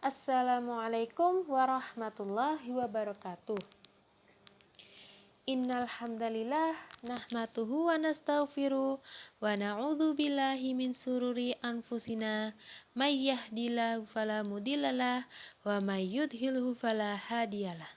Assalamualaikum warahmatullahi wabarakatuh. Innal hamdalillah nahmaduhu wa nastaghfiruh wa na'udzu billahi min sururi anfusina may yahdihillahu fala mudhillalah wa may yudhlilhu fala hadiyalah.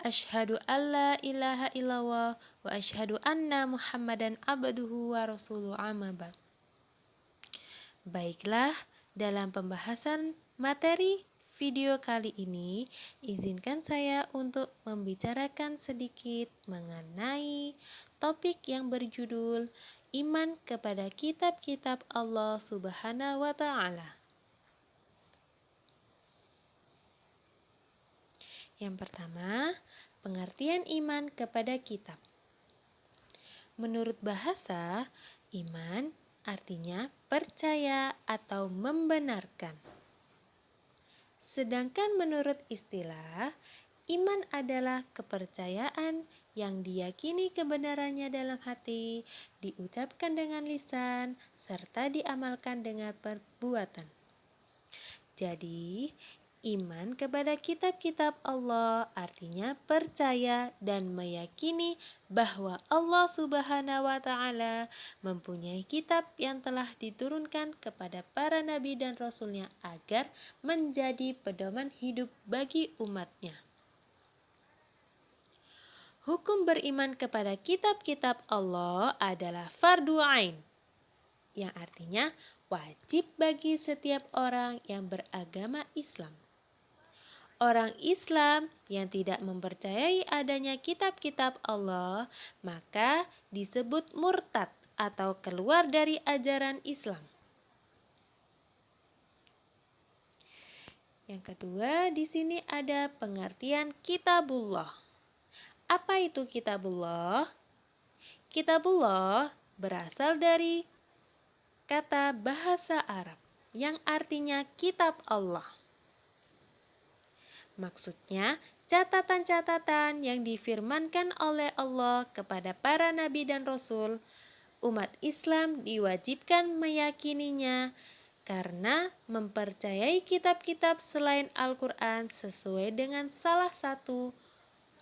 Asyhadu alla ilaha illallah wa asyhadu anna Muhammadan abduhu wa rasuluhu amma ba'd. Baiklah, dalam pembahasan materi video kali ini, izinkan saya untuk membicarakan sedikit mengenai topik yang berjudul Iman kepada kitab-kitab Allah Subhanahu wa Ta'ala. Yang pertama, pengertian iman kepada kitab. Menurut bahasa, iman artinya percaya atau membenarkan. Sedangkan menurut istilah, iman adalah kepercayaan yang diyakini kebenarannya dalam hati, diucapkan dengan lisan, serta diamalkan dengan perbuatan. Jadi, iman kepada kitab-kitab Allah artinya percaya dan meyakini bahwa Allah Subhanahu wa Ta'ala mempunyai kitab yang telah diturunkan kepada para nabi dan rasulnya agar menjadi pedoman hidup bagi umatnya. Hukum beriman kepada kitab-kitab Allah adalah fardu ain, yang artinya wajib bagi setiap orang yang beragama Islam. Orang Islam yang tidak mempercayai adanya kitab-kitab Allah, maka disebut murtad atau keluar dari ajaran Islam. Yang kedua, di sini ada pengertian kitabullah. Apa itu kitabullah? Kitabullah berasal dari kata bahasa Arab yang artinya kitab Allah. Maksudnya, catatan-catatan yang difirmankan oleh Allah kepada para nabi dan rasul. Umat Islam diwajibkan meyakininya karena mempercayai kitab-kitab selain Al-Quran sesuai dengan salah satu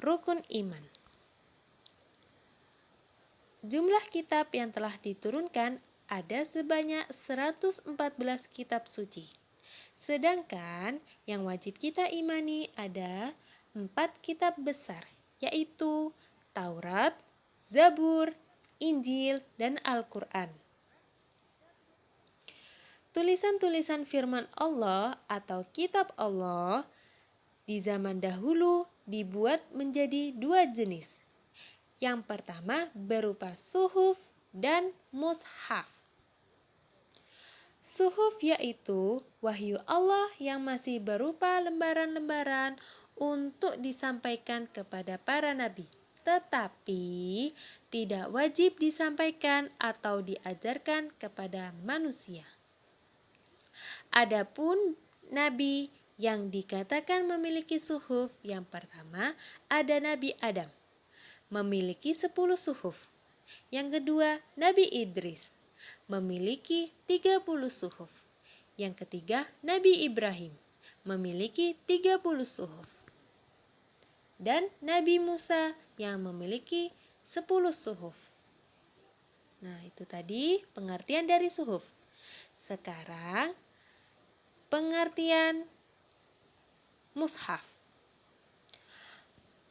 rukun iman. Jumlah kitab yang telah diturunkan ada sebanyak 114 kitab suci. Sedangkan yang wajib kita imani ada 4 kitab besar, yaitu Taurat, Zabur, Injil, dan Al-Quran. Tulisan-tulisan firman Allah atau kitab Allah di zaman dahulu dibuat menjadi 2 jenis. Yang pertama berupa suhuf dan mushaf. Suhuf yaitu wahyu Allah yang masih berupa lembaran-lembaran untuk disampaikan kepada para nabi, tetapi tidak wajib disampaikan atau diajarkan kepada manusia. Adapun nabi yang dikatakan memiliki suhuf, yang pertama ada Nabi Adam, memiliki 10 suhuf. Yang kedua, Nabi Idris, memiliki 30 suhuf. Yang ketiga, Nabi Ibrahim, memiliki 30 suhuf. Dan Nabi Musa yang memiliki 10 suhuf. Nah, itu tadi pengertian dari suhuf. Sekarang, pengertian mushaf.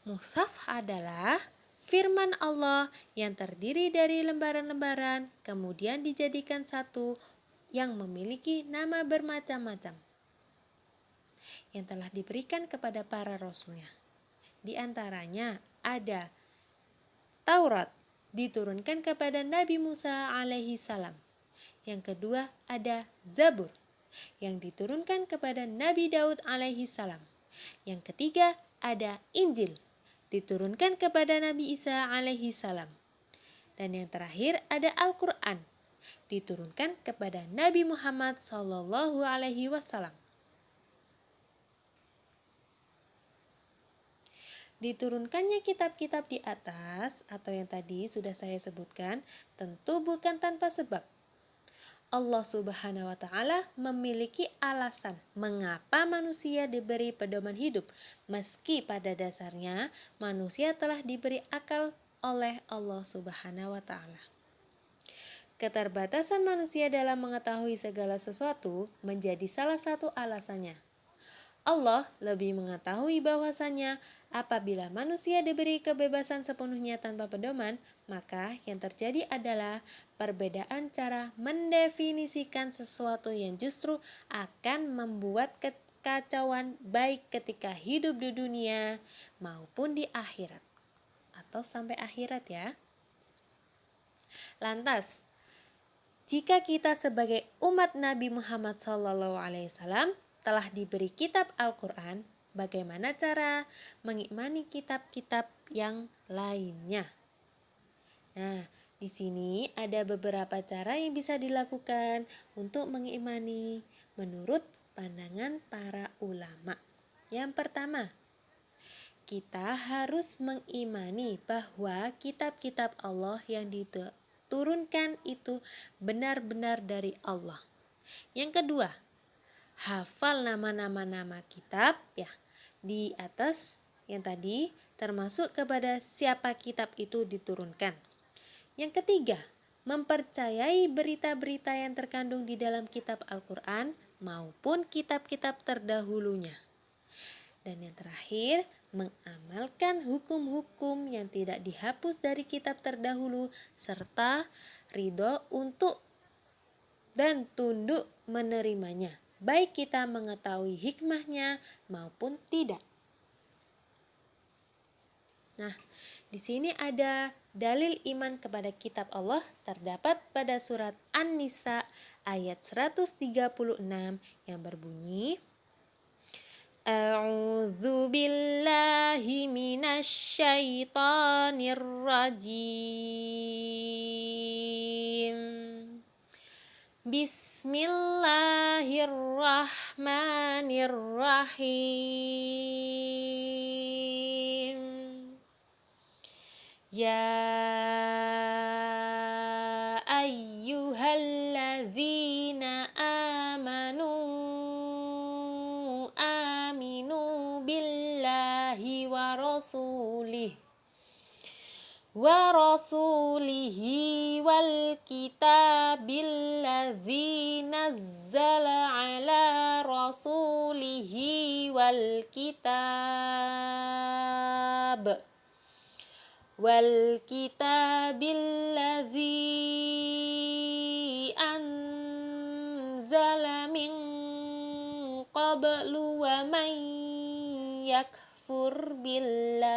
Mushaf adalah firman Allah yang terdiri dari lembaran-lembaran, kemudian dijadikan satu yang memiliki nama bermacam-macam yang telah diberikan kepada para rasulnya. Di antaranya ada Taurat, diturunkan kepada Nabi Musa alaihi salam. Yang kedua ada Zabur, yang diturunkan kepada Nabi Daud alaihi salam. Yang ketiga ada Injil, diturunkan kepada Nabi Isa alaihi salam. Dan yang terakhir ada Al-Quran, diturunkan kepada Nabi Muhammad sallallahu alaihi wasallam. Diturunkannya kitab-kitab di atas atau yang tadi sudah saya sebutkan tentu bukan tanpa sebab. Allah Subhanahu wa Ta'ala memiliki alasan mengapa manusia diberi pedoman hidup, meski pada dasarnya manusia telah diberi akal oleh Allah Subhanahu wa Ta'ala. Keterbatasan manusia dalam mengetahui segala sesuatu menjadi salah satu alasannya. Allah lebih mengetahui bahwasannya apabila manusia diberi kebebasan sepenuhnya tanpa pedoman, maka yang terjadi adalah perbedaan cara mendefinisikan sesuatu yang justru akan membuat kekacauan baik ketika hidup di dunia maupun di akhirat atau sampai akhirat ya. Lantas, jika kita sebagai umat Nabi Muhammad SAW telah diberi kitab Al-Quran, bagaimana cara mengimani kitab-kitab yang lainnya? Nah, di sini ada beberapa cara yang bisa dilakukan untuk mengimani menurut pandangan para ulama. Yang pertama, kita harus mengimani bahwa kitab-kitab Allah yang diturunkan itu benar-benar dari Allah. Yang kedua, hafal nama-nama kitab ya di atas yang tadi, termasuk kepada siapa kitab itu diturunkan. Yang ketiga, mempercayai berita-berita yang terkandung di dalam kitab Al-Quran maupun kitab-kitab terdahulunya. Dan yang terakhir, mengamalkan hukum-hukum yang tidak dihapus dari kitab terdahulu serta ridho untuk dan tunduk menerimanya, baik kita mengetahui hikmahnya maupun tidak. Nah, di sini ada dalil iman kepada kitab Allah terdapat pada surat An-Nisa ayat 136 yang berbunyi, A'udzu billahi minasy syaithanir rajim. Bismillahirrahmanirrahim. Ya ayyuhalladzina amanu aminu billahi wa rasulihi wal kitabil ladzi nazzala ala rasulihi wal kitabil ladzi anzala min qablu wa man yakfur billahi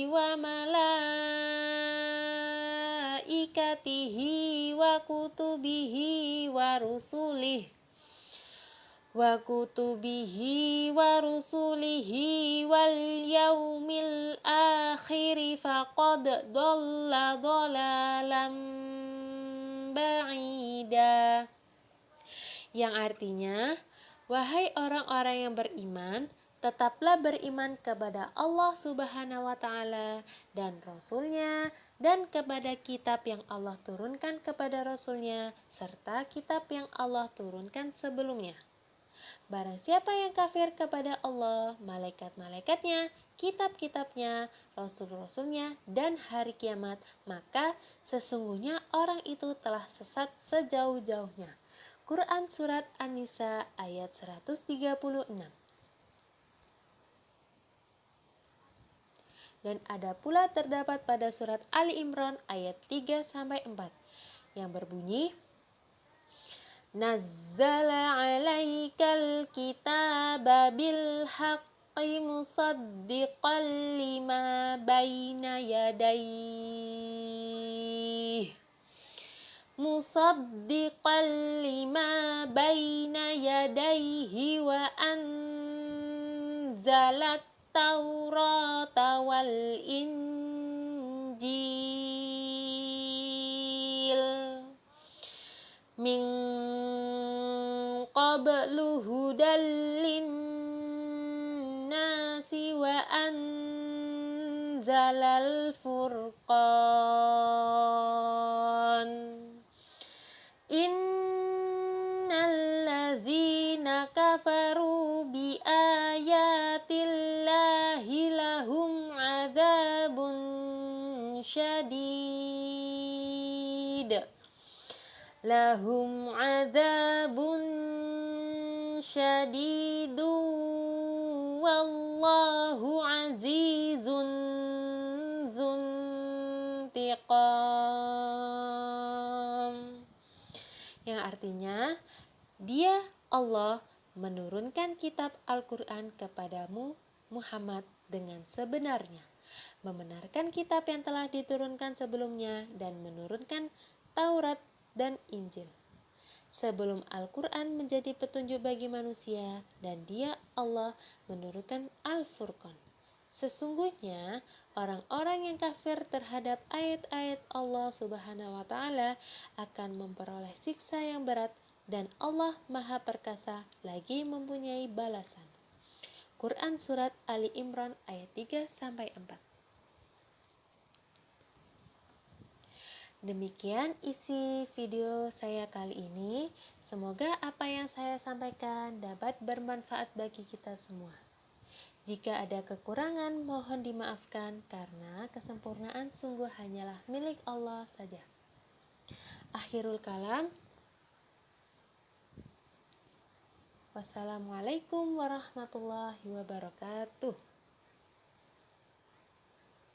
wa malaikatihi wa kutubihi wa rusulihi wal yaumil akhir faqad dhalla dhalalan ba'ida. Yang artinya, wahai orang-orang yang beriman, tetaplah beriman kepada Allah Subhanahu wa Ta'ala dan Rasul-Nya, dan kepada kitab yang Allah turunkan kepada Rasul-Nya, serta kitab yang Allah turunkan sebelumnya. Barang siapa yang kafir kepada Allah, malaikat-malaikatnya, kitab-kitabnya, rasul-rasulnya, dan hari kiamat, maka sesungguhnya orang itu telah sesat sejauh-jauhnya. Quran Surat An-Nisa ayat 136. Dan ada pula terdapat pada surat Ali Imran ayat 3-4 yang berbunyi, Nazzala 'alaikal kitaba bil haqqi musaddiqan lima baina yadayhi wa anzalat Taurata wal Injil min qablu hudal linnasi wa anzalal furqan. Innalladzina kafaru bi ayatillahi lahum adzabun syadid. Lahum adzabun syadidu wallahu azizun dzuntiqam. Yang artinya, Dia Allah menurunkan kitab Al-Quran kepadamu Muhammad dengan sebenarnya, membenarkan kitab yang telah diturunkan sebelumnya dan menurunkan Taurat dan Injil sebelum Al-Quran menjadi petunjuk bagi manusia, dan Dia Allah menurunkan Al-Furqan. Sesungguhnya orang-orang yang kafir terhadap ayat-ayat Allah Subhanahu wa Ta'ala akan memperoleh siksa yang berat, dan Allah Maha Perkasa lagi mempunyai balasan. Quran Surat Ali Imran ayat 3-4. Demikian isi video saya kali ini. Semoga apa yang saya sampaikan dapat bermanfaat bagi kita semua. Jika ada kekurangan, mohon dimaafkan karena kesempurnaan sungguh hanyalah milik Allah saja. Akhirul kalam. Wassalamualaikum warahmatullahi wabarakatuh.